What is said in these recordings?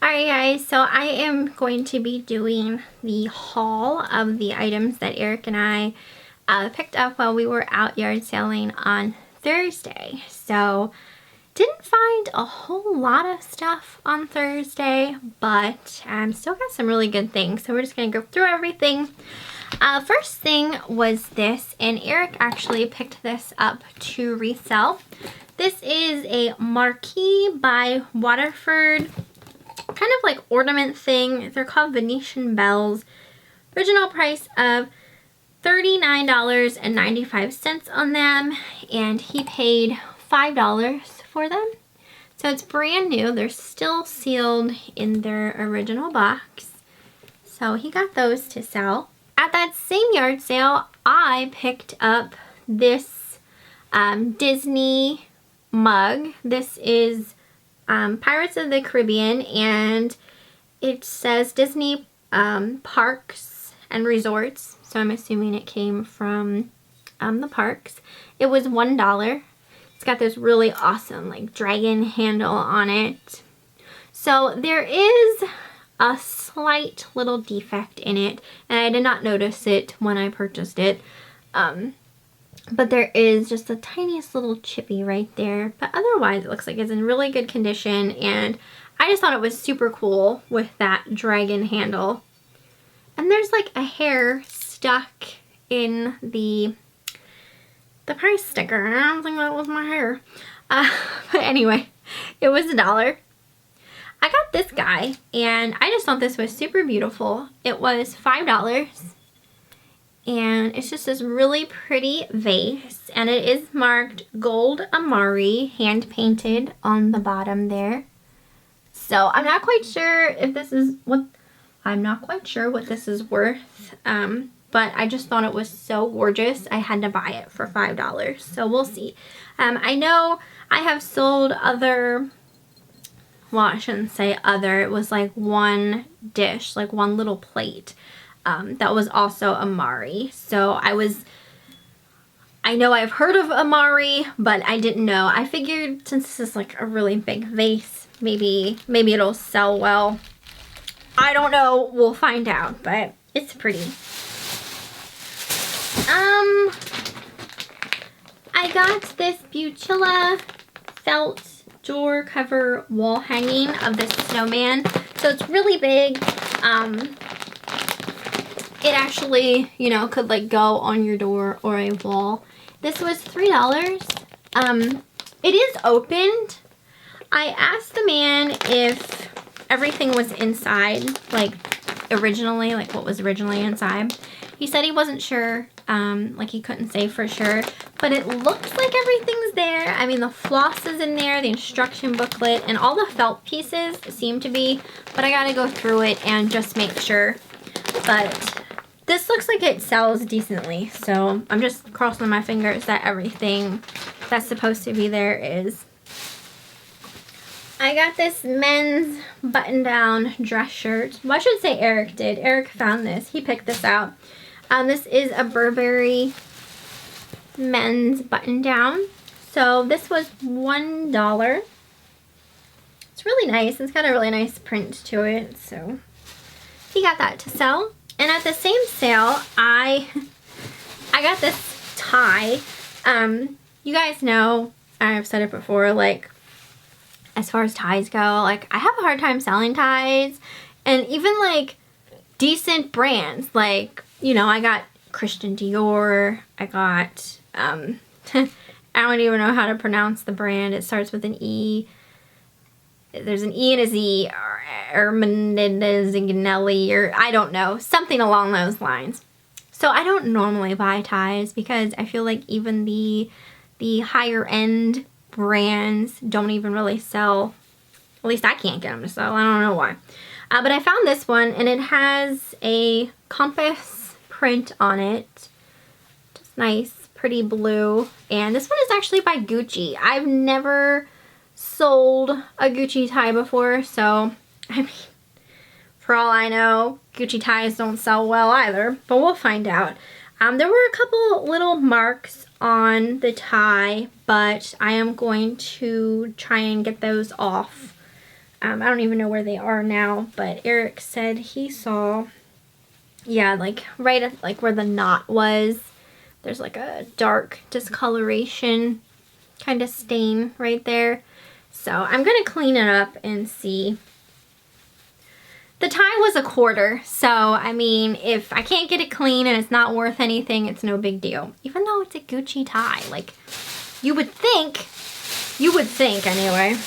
Alright guys, so I am going to be doing the haul of the items that Eric and I picked up while we were out yard selling on Thursday. So didn't find a whole lot of stuff on Thursday, but still got some really good things. So we're just going to go through everything. First thing was this, and Eric actually picked this up to resell. This is a Marquee by Waterford, kind of like ornament thing. They're called Venetian Bells. Original price of $39.95 on them, and he paid $5 for them. So it's brand new. They're still sealed in their original box. So he got those to sell. At that same yard sale, I picked up this Disney mug. This is Pirates of the Caribbean, and it says Disney Parks and Resorts, so I'm assuming it came from the parks. It was $1. It's got this really awesome like dragon handle on it. So there is a slight little defect in it, and I did not notice it when I purchased it. But there is just the tiniest little chippy right there. But otherwise, it looks like it's in really good condition. And I just thought it was super cool with that dragon handle. And there's like a hair stuck in the price sticker. I don't think that was my hair. But anyway, it was $1. I got this guy, and I just thought this was super beautiful. It was $5. And it's just this really pretty vase, and it is marked Gold Amari, hand painted on the bottom there. So I'm not quite sure if this is what, I'm not quite sure what this is worth, but I just thought it was so gorgeous I had to buy it for $5. So we'll see. I know I have sold other, well, I shouldn't say other, it was like one dish, like one little plate. That was also Amari. So I know I've heard of Amari, but I didn't know. I figured since this is like a really big vase, maybe it'll sell well. I don't know. We'll find out, but it's pretty. I got this Buchilla felt door cover wall hanging of this snowman. So it's really big. It actually, you know, could like go on your door or a wall. This was $3. It is opened. I asked the man if everything was inside, like originally, like what was originally inside. He said he wasn't sure, like he couldn't say for sure, but it looks like everything's there. I mean, the floss is in there, the instruction booklet, and all the felt pieces seem to be, but I gotta go through it and just make sure. But this looks like it sells decently, so I'm just crossing my fingers that everything that's supposed to be there is. I got this men's button-down dress shirt. Well, I should say Eric did. Eric found this. He picked this out. This is a Burberry men's button-down. So this was $1. It's really nice. It's got a really nice print to it, so he got that to sell. And at the same sale, I got this tie. You guys know, I've said it before, like, as far as ties go, like, I have a hard time selling ties. And even, like, decent brands. Like, you know, I got Christian Dior. I got, I don't even know how to pronounce the brand. It starts with an E. There's an E and a Z, or Zinganelli, or I don't know, something along those lines. So I don't normally buy ties because I feel like even the higher end brands don't even really sell. At least I can't get them to sell. I don't know why. But I found this one, and it has a compass print on it. Just nice, pretty blue. And this one is actually by Gucci. I've never sold a Gucci tie before, so I mean, for all I know, Gucci ties don't sell well either, but we'll find out. There were a couple little marks on the tie, but I am going to try and get those off I don't even know where they are now, but Eric said he saw, yeah, like right at like where the knot was, there's like a dark discoloration kind of stain right there. So I'm gonna clean it up and see. The tie was $1/4, so I mean, if I can't get it clean and it's not worth anything, it's no big deal. Even though it's a Gucci tie, like you would think anyway.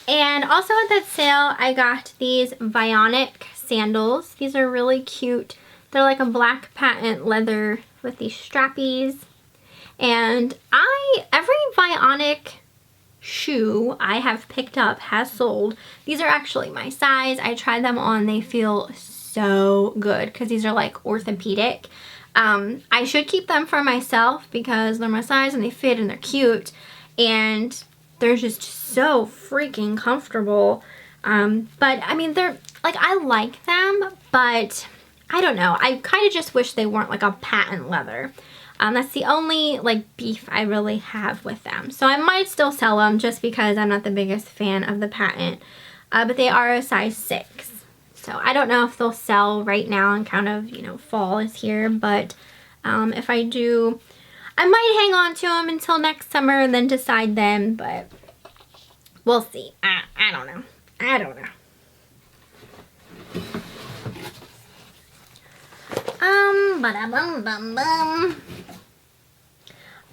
And also at that sale, I got these Bionic Sandals. These are really cute. They're like a black patent leather with these strappies. And every Bionic shoe I have picked up has sold. These are actually my size. I tried them on. They feel so good because these are like orthopedic. I should keep them for myself because they're my size and they fit and they're cute. And they're just so freaking comfortable. But I mean, they're like, I like them, but I don't know. I kind of just wish they weren't like a patent leather. That's the only like beef I really have with them. So I might still sell them just because I'm not the biggest fan of the patent. But they are a size 6. So I don't know if they'll sell right now and kind of, you know, fall is here. But if I do, I might hang on to them until next summer and then decide then. But we'll see. I don't know. I don't know.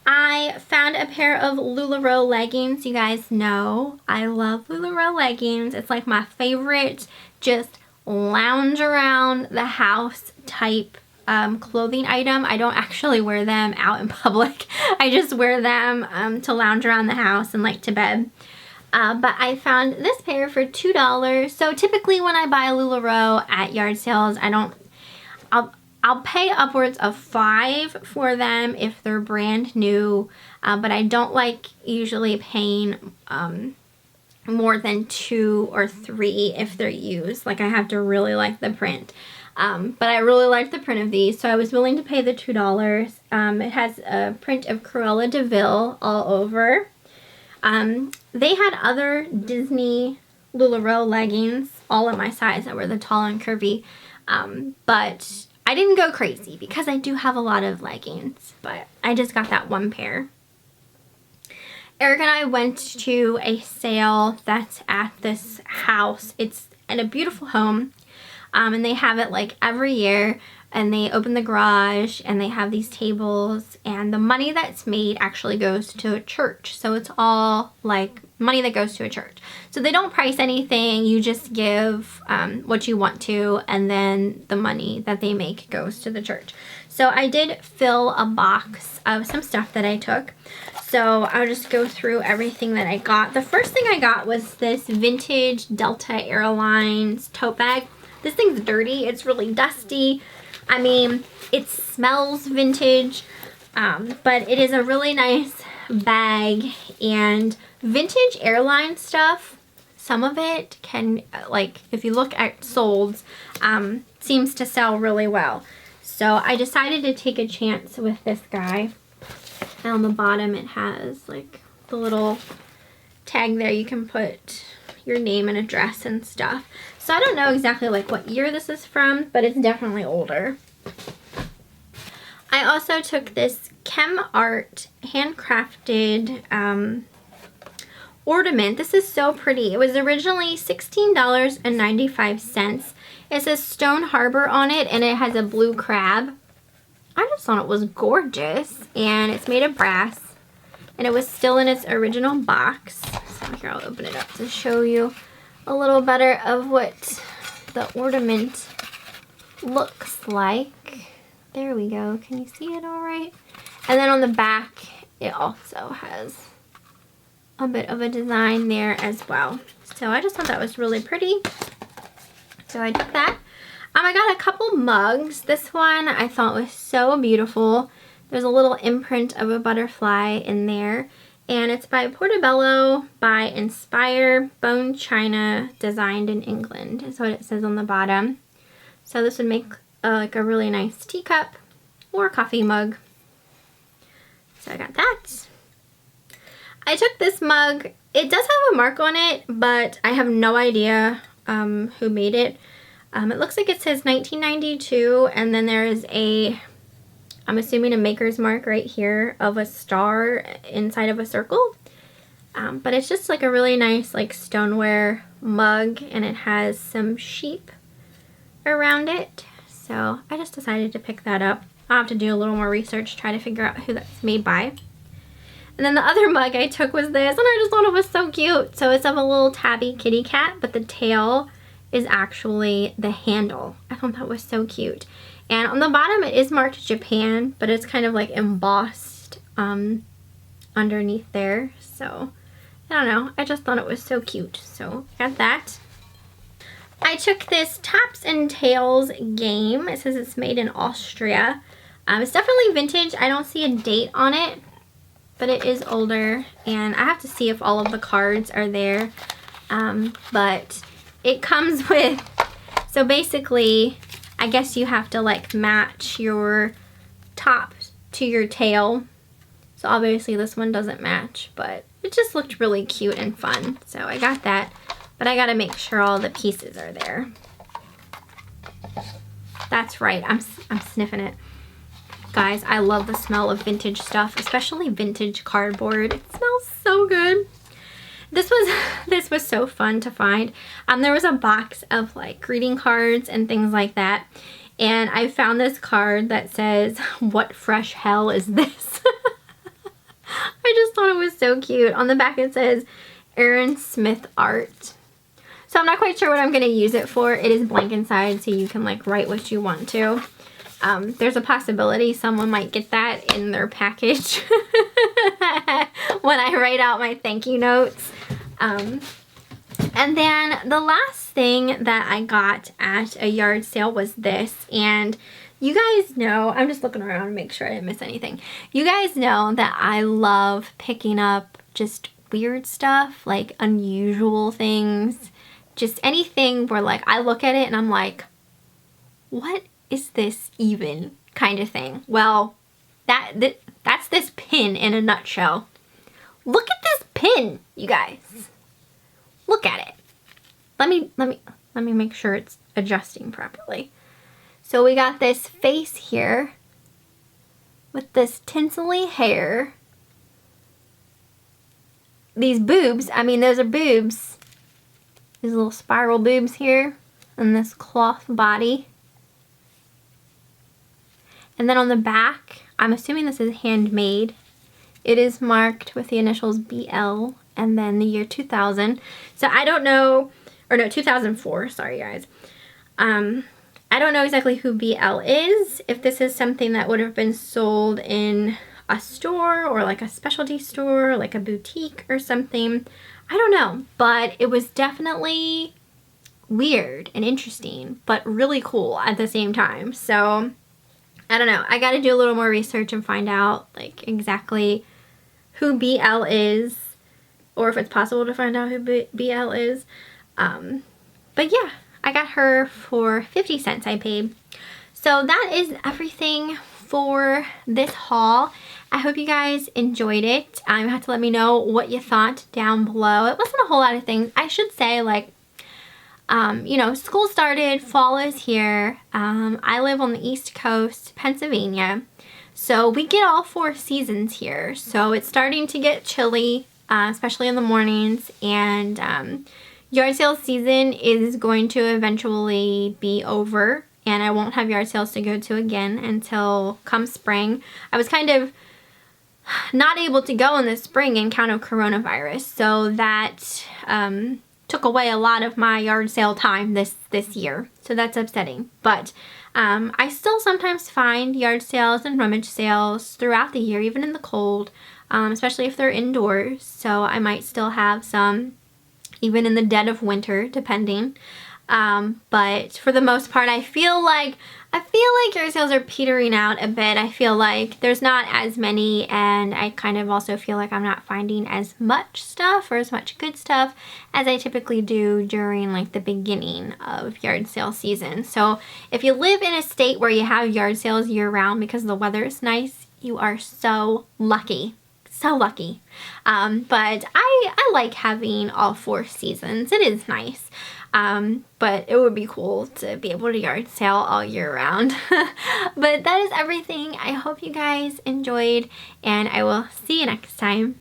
I found a pair of Lularoe leggings. You guys know I love Lularoe leggings. It's like my favorite just lounge around the house type clothing item. I don't actually wear them out in public. I just wear them to lounge around the house and like to bed. But I found this pair for $2. So typically when I buy a Lularoe at yard sales, I'll pay upwards of $5 for them if they're brand new, but I don't like usually paying more than $2 or $3 if they're used. Like I have to really like the print. But I really like the print of these, so I was willing to pay the $2. It has a print of Cruella de Vil all over. They had other Disney Lularoe leggings, all in my size that were the tall and curvy, but I didn't go crazy because I do have a lot of leggings, but I just got that one pair. Eric and I went to a sale that's at this house. It's in a beautiful home, and they have it like every year, and they open the garage and they have these tables, and the money that's made actually goes to a church. So it's all like money that goes to a church. So they don't price anything. You just give what you want to, and then the money that they make goes to the church. So I did fill a box of some stuff that I took. So I'll just go through everything that I got. The first thing I got was this vintage Delta Airlines tote bag. This thing's dirty. It's really dusty. I mean, it smells vintage, but it is a really nice bag. And vintage airline stuff, some of it can, like, if you look at solds, seems to sell really well. So I decided to take a chance with this guy. And on the bottom it has like the little tag there. You can put your name and address and stuff. So I don't know exactly like what year this is from, but it's definitely older. I also took this Chem Art handcrafted ornament. This is so pretty. It was originally $16.95. It says Stone Harbor on it, and it has a blue crab. I just thought it was gorgeous, and it's made of brass, and it was still in its original box. So here, I'll open it up to show you a little better of what the ornament looks like. There we go. Can you see it all right? And then on the back, it also has a bit of a design there as well. So I just thought that was really pretty. So I took that. I got a couple mugs. This one I thought was so beautiful. There's a little imprint of a butterfly in there. And it's by Portobello by Inspire Bone China, designed in England is what it says on the bottom. So this would make like a really nice teacup or coffee mug. So I got that. I took this mug. It does have a mark on it, but I have no idea who made it. It looks like it says 1992, and then there is a, I'm assuming a maker's mark right here of a star inside of a circle. But it's just like a really nice like stoneware mug, and it has some sheep around it. So I just decided to pick that up. I'll have to do a little more research, try to figure out who that's made by. And then the other mug I took was this, and I just thought it was so cute. So it's of a little tabby kitty cat, but the tail is actually the handle. I thought that was so cute. And on the bottom it is marked Japan, but it's kind of like embossed underneath there. So I don't know, I just thought it was so cute. So I got that. I took this Tops and Tails game. It says it's made in Austria. It's definitely vintage. I don't see a date on it, but it is older, and I have to see if all of the cards are there. But it comes with, so basically, I guess you have to like match your top to your tail. So obviously this one doesn't match, but it just looked really cute and fun. So I got that, but I gotta make sure all the pieces are there. That's right, I'm sniffing it. Guys, I love the smell of vintage stuff, especially vintage cardboard. It smells so good. This was so fun to find. There was a box of like greeting cards and things like that, and I found this card that says, "What fresh hell is this?" I just thought it was so cute. On the back it says, Aaron Smith Art. So I'm not quite sure what I'm going to use it for. It is blank inside, so you can like write what you want to. There's a possibility someone might get that in their package when I write out my thank you notes. And then the last thing that I got at a yard sale was this, and you guys know, I'm just looking around to make sure I didn't miss anything. You guys know that I love picking up just weird stuff, like unusual things, just anything where like I look at it and I'm like, what is this even, kind of thing. Well, that's this pin in a nutshell. Look at this pin, you guys. Look at it. Let me make sure it's adjusting properly. So we got this face here with this tinselly hair. These boobs, I mean those are boobs. These little spiral boobs here, and this cloth body. And then on the back, I'm assuming this is handmade. It is marked with the initials BL and then the year 2000. So I don't know, or no, 2004, sorry guys. I don't know exactly who BL is, if this is something that would have been sold in a store or like a specialty store, like a boutique or something. I don't know, but it was definitely weird and interesting, but really cool at the same time. So I don't know, I gotta do a little more research and find out like exactly who BL is, or if it's possible to find out who BL is. But yeah, I got her for 50 cents I paid. So that is everything for this haul. I hope you guys enjoyed it. You have to let me know what you thought down below. It wasn't a whole lot of things. I should say, like, you know, school started, fall is here. I live on the East Coast, Pennsylvania. So we get all 4 seasons here. So it's starting to get chilly, especially in the mornings. And yard sale season is going to eventually be over. And I won't have yard sales to go to again until come spring. I was kind of not able to go in the spring in count of coronavirus. So that took away a lot of my yard sale time this year. So that's upsetting. But I still sometimes find yard sales and rummage sales throughout the year, even in the cold, especially if they're indoors. So I might still have some even in the dead of winter, depending. But for the most part, I feel like yard sales are petering out a bit. I feel like there's not as many, and I kind of also feel like I'm not finding as much stuff or as much good stuff as I typically do during like the beginning of yard sale season. So if you live in a state where you have yard sales year round because the weather is nice, you are so lucky. so lucky. But I like having all 4 seasons. It is nice. But it would be cool to be able to yard sale all year round. But that is everything. I hope you guys enjoyed, and I will see you next time.